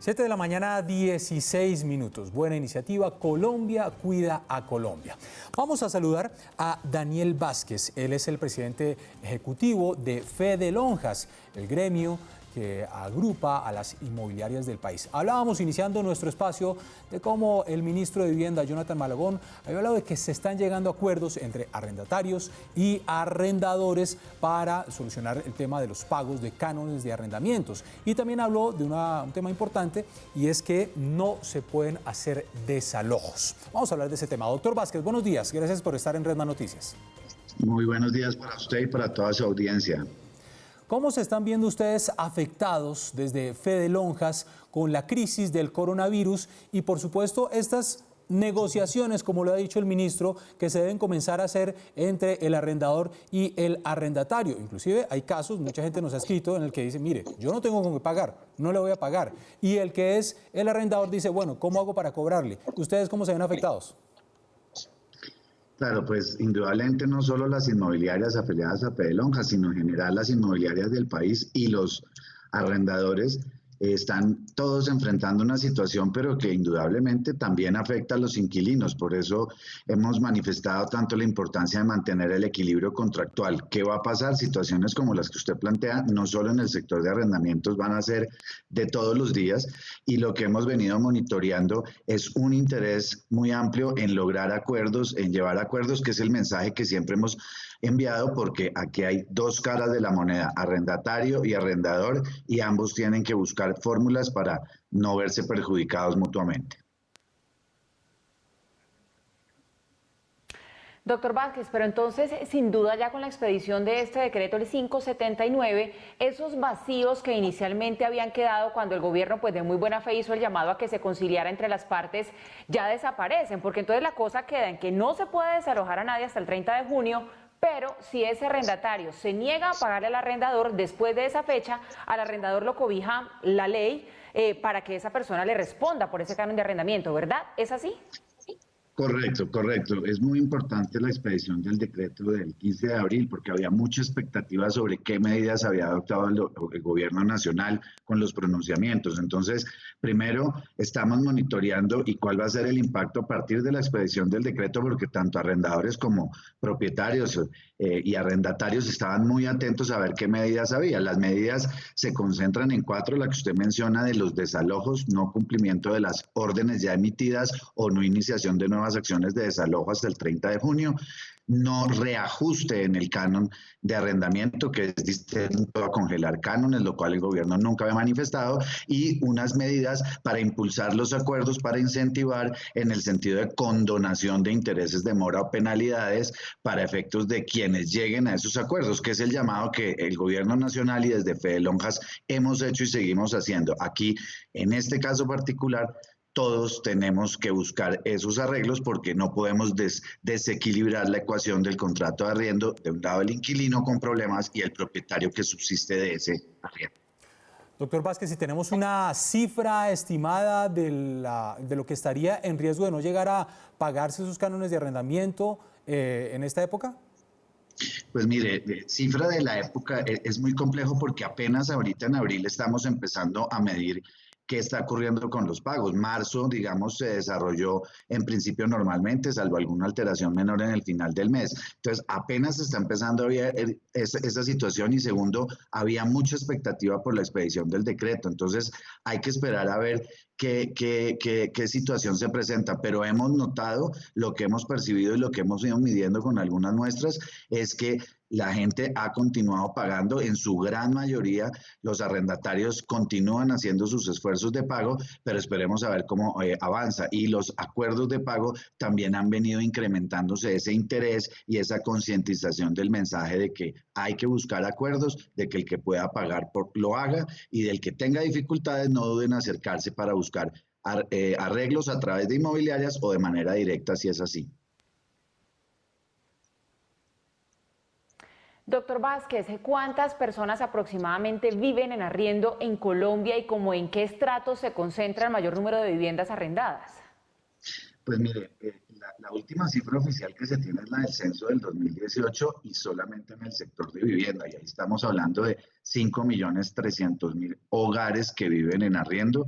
7 de la mañana, 16 minutos. Buena iniciativa. Colombia cuida a Colombia. Vamos a saludar a Daniel Vázquez. Él es el presidente ejecutivo de Fede Lonjas, el gremio que agrupa a las inmobiliarias del país. Hablábamos, iniciando nuestro espacio, de cómo el ministro de Vivienda, Jonathan Malagón, había hablado de que se están llegando a acuerdos entre arrendatarios y arrendadores para solucionar el tema de los pagos de cánones de arrendamientos. Y también habló de un tema importante, y es que no se pueden hacer desalojos. Vamos a hablar de ese tema. Doctor Vázquez, buenos días. Gracias por estar en Redman Noticias. Muy buenos días para usted y para toda su audiencia. ¿Cómo se están viendo ustedes afectados desde Fede Lonjas con la crisis del coronavirus y, por supuesto, estas negociaciones, como lo ha dicho el ministro, que se deben comenzar a hacer entre el arrendador y el arrendatario? Inclusive hay casos, mucha gente nos ha escrito, en el que dice, mire, yo no tengo con qué pagar, no le voy a pagar. Y el que es el arrendador dice, bueno, ¿cómo hago para cobrarle? ¿Ustedes cómo se ven afectados? Claro, pues indudablemente no solo las inmobiliarias afiliadas a Fede Lonjas, sino en general las inmobiliarias del país y los arrendadores están todos enfrentando una situación, pero que indudablemente también afecta a los inquilinos. Por eso hemos manifestado tanto la importancia de mantener el equilibrio contractual. ¿Qué va a pasar? Situaciones como las que usted plantea, no solo en el sector de arrendamientos, van a ser de todos los días, y lo que hemos venido monitoreando es un interés muy amplio en lograr acuerdos, en llevar acuerdos, que es el mensaje que siempre hemos enviado, porque aquí hay dos caras de la moneda, arrendatario y arrendador, y ambos tienen que buscar fórmulas para no verse perjudicados mutuamente. Doctor Vázquez, pero entonces, sin duda, ya con la expedición de este decreto, el 579, esos vacíos que inicialmente habían quedado cuando el gobierno, pues de muy buena fe, hizo el llamado a que se conciliara entre las partes, ya desaparecen, porque entonces la cosa queda en que no se puede desalojar a nadie hasta el 30 de junio, pero si ese arrendatario se niega a pagarle al arrendador, después de esa fecha, al arrendador lo cobija la ley para que esa persona le responda por ese canon de arrendamiento, ¿verdad? ¿Es así? Correcto, correcto. Es muy importante la expedición del decreto del 15 de abril porque había mucha expectativa sobre qué medidas había adoptado el gobierno nacional con los pronunciamientos. Entonces, primero estamos monitoreando y cuál va a ser el impacto a partir de la expedición del decreto, porque tanto arrendadores como propietarios y arrendatarios estaban muy atentos a ver qué medidas había. Las medidas se concentran en 4, la que usted menciona de los desalojos, no cumplimiento de las órdenes ya emitidas o no iniciación de nuevas acciones de desalojo hasta el 30 de junio, no reajuste en el canon de arrendamiento, que es distinto a congelar cánones, lo cual el gobierno nunca había manifestado, y unas medidas para impulsar los acuerdos, para incentivar en el sentido de condonación de intereses de mora o penalidades para efectos de quienes lleguen a esos acuerdos, que es el llamado que el gobierno nacional y desde Fede Lonjas hemos hecho y seguimos haciendo. Aquí, en este caso particular, todos tenemos que buscar esos arreglos porque no podemos desequilibrar la ecuación del contrato de arriendo, de un lado el inquilino con problemas y el propietario que subsiste de ese arriendo. Doctor Vázquez, si tenemos una cifra estimada de lo que estaría en riesgo de no llegar a pagarse esos cánones de arrendamiento en esta época. Pues mire, cifra de la época es muy complejo porque apenas ahorita en abril estamos empezando a medir qué está ocurriendo con los pagos. Marzo, digamos, se desarrolló en principio normalmente, salvo alguna alteración menor en el final del mes. Entonces, apenas se está empezando a ver esa situación, y segundo, había mucha expectativa por la expedición del decreto. Entonces, hay que esperar a ver qué situación se presenta. Pero hemos notado, lo que hemos percibido y lo que hemos ido midiendo con algunas muestras, es que la gente ha continuado pagando, en su gran mayoría los arrendatarios continúan haciendo sus esfuerzos de pago, pero esperemos a ver cómo avanza. Y los acuerdos de pago también han venido incrementándose ese interés y esa concientización del mensaje de que hay que buscar acuerdos, de que el que pueda pagar lo haga, y del que tenga dificultades no duden en acercarse para buscar arreglos a través de inmobiliarias o de manera directa si es así. Doctor Vázquez, ¿cuántas personas aproximadamente viven en arriendo en Colombia y como en qué estratos se concentra el mayor número de viviendas arrendadas? Pues mire, la última cifra oficial que se tiene es la del censo del 2018 y solamente en el sector de vivienda, y ahí estamos hablando de 5.300.000 hogares que viven en arriendo.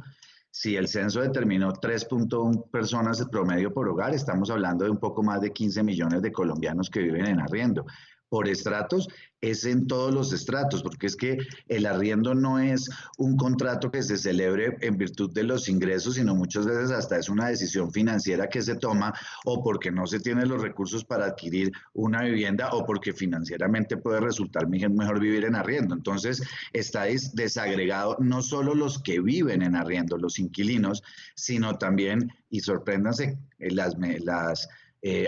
Si el censo determinó 3.1 personas de promedio por hogar, estamos hablando de un poco más de 15 millones de colombianos que viven en arriendo. Por estratos, es en todos los estratos, porque es que el arriendo no es un contrato que se celebre en virtud de los ingresos, sino muchas veces hasta es una decisión financiera que se toma o porque no se tienen los recursos para adquirir una vivienda o porque financieramente puede resultar mejor vivir en arriendo. Entonces, está desagregado no solo los que viven en arriendo, los inquilinos, sino también, y sorpréndanse, las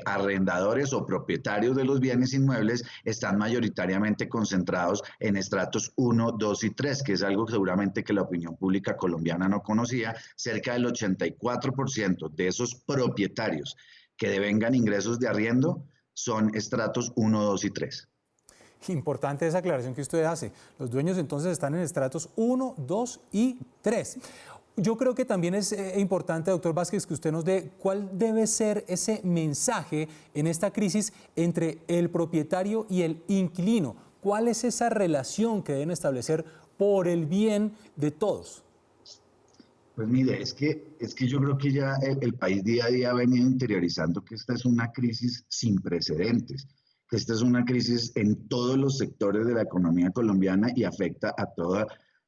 arrendadores o propietarios de los bienes inmuebles están mayoritariamente concentrados en estratos 1, 2 y 3, que es algo que seguramente que la opinión pública colombiana no conocía. Cerca del 84% de esos propietarios que devengan ingresos de arriendo son estratos 1, 2 y 3. Importante esa aclaración que usted hace. Los dueños entonces están en estratos 1, 2 y 3. Yo creo que también es importante, doctor Vázquez, que usted nos dé cuál debe ser ese mensaje en esta crisis entre el propietario y el inquilino. ¿Cuál es esa relación que deben establecer por el bien de todos? Pues mire, es que yo creo que ya el país día a día ha venido interiorizando que esta es una crisis sin precedentes, que esta es una crisis en todos los sectores de la economía colombiana y afecta a toda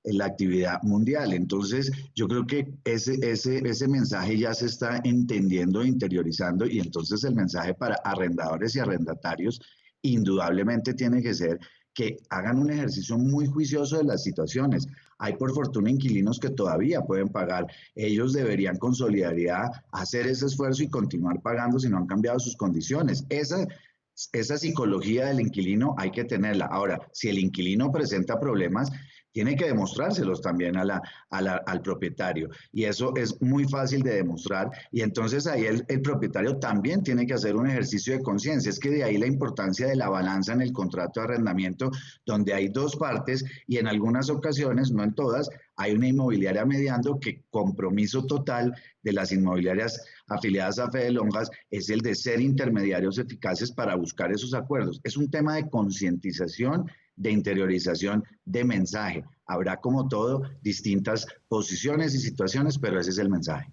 la actividad mundial. Entonces, yo creo que ese mensaje ya se está entendiendo e interiorizando, y entonces el mensaje para arrendadores y arrendatarios indudablemente tiene que ser que hagan un ejercicio muy juicioso de las situaciones. Hay por fortuna inquilinos que todavía pueden pagar. Ellos deberían con solidaridad hacer ese esfuerzo y continuar pagando si no han cambiado sus condiciones. Esa psicología del inquilino hay que tenerla. Ahora, si el inquilino presenta problemas, tiene que demostrárselos también al propietario, y eso es muy fácil de demostrar, y entonces ahí el propietario también tiene que hacer un ejercicio de conciencia. Es que de ahí la importancia de la balanza en el contrato de arrendamiento, donde hay dos partes y en algunas ocasiones, no en todas, hay una inmobiliaria mediando, que compromiso total de las inmobiliarias afiliadas a Fede Lonjas es el de ser intermediarios eficaces para buscar esos acuerdos. Es un tema de concientización, de interiorización, de mensaje. Habrá, como todo, distintas posiciones y situaciones, pero ese es el mensaje.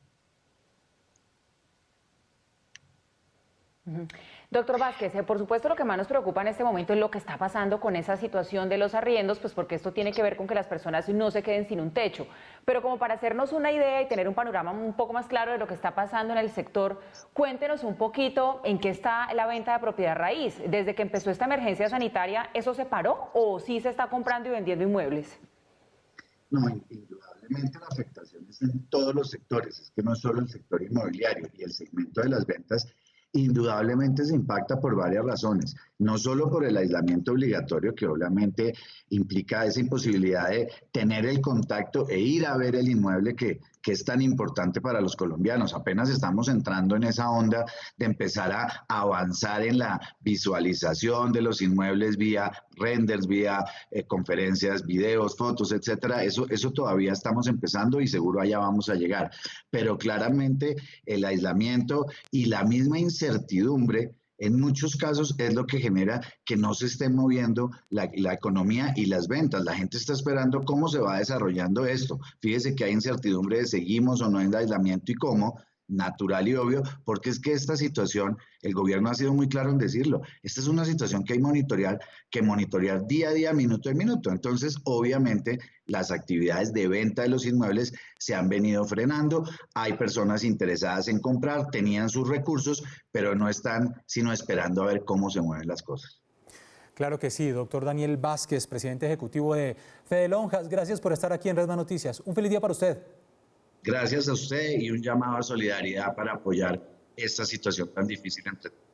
Doctor Vázquez, por supuesto lo que más nos preocupa en este momento es lo que está pasando con esa situación de los arriendos, pues porque esto tiene que ver con que las personas no se queden sin un techo. Pero como para hacernos una idea y tener un panorama un poco más claro de lo que está pasando en el sector, cuéntenos un poquito en qué está la venta de propiedad raíz. Desde que empezó esta emergencia sanitaria, ¿eso se paró o sí se está comprando y vendiendo inmuebles? No, indudablemente la afectación es en todos los sectores, es que no es solo el sector inmobiliario, y el segmento de las ventas indudablemente se impacta por varias razones, no solo por el aislamiento obligatorio, que obviamente implica esa imposibilidad de tener el contacto e ir a ver el inmueble que es tan importante para los colombianos. Apenas estamos entrando en esa onda de empezar a avanzar en la visualización de los inmuebles vía renders, vía conferencias, videos, fotos, etcétera. Eso todavía estamos empezando y seguro allá vamos a llegar. Pero claramente el aislamiento y la misma incertidumbre en muchos casos es lo que genera que no se esté moviendo la economía y las ventas. La gente está esperando cómo se va desarrollando esto. Fíjese que hay incertidumbre de seguimos o no en aislamiento y cómo, natural y obvio, porque es que esta situación, el gobierno ha sido muy claro en decirlo, esta es una situación que hay que monitorear día a día, minuto a minuto. Entonces, obviamente, las actividades de venta de los inmuebles se han venido frenando, hay personas interesadas en comprar, tenían sus recursos, pero no están sino esperando a ver cómo se mueven las cosas. Claro que sí, doctor Daniel Vázquez, presidente ejecutivo de Fede Lonjas, gracias por estar aquí en Red Más Noticias. Un feliz día para usted. Gracias a usted y un llamado a solidaridad para apoyar esta situación tan difícil entre todos.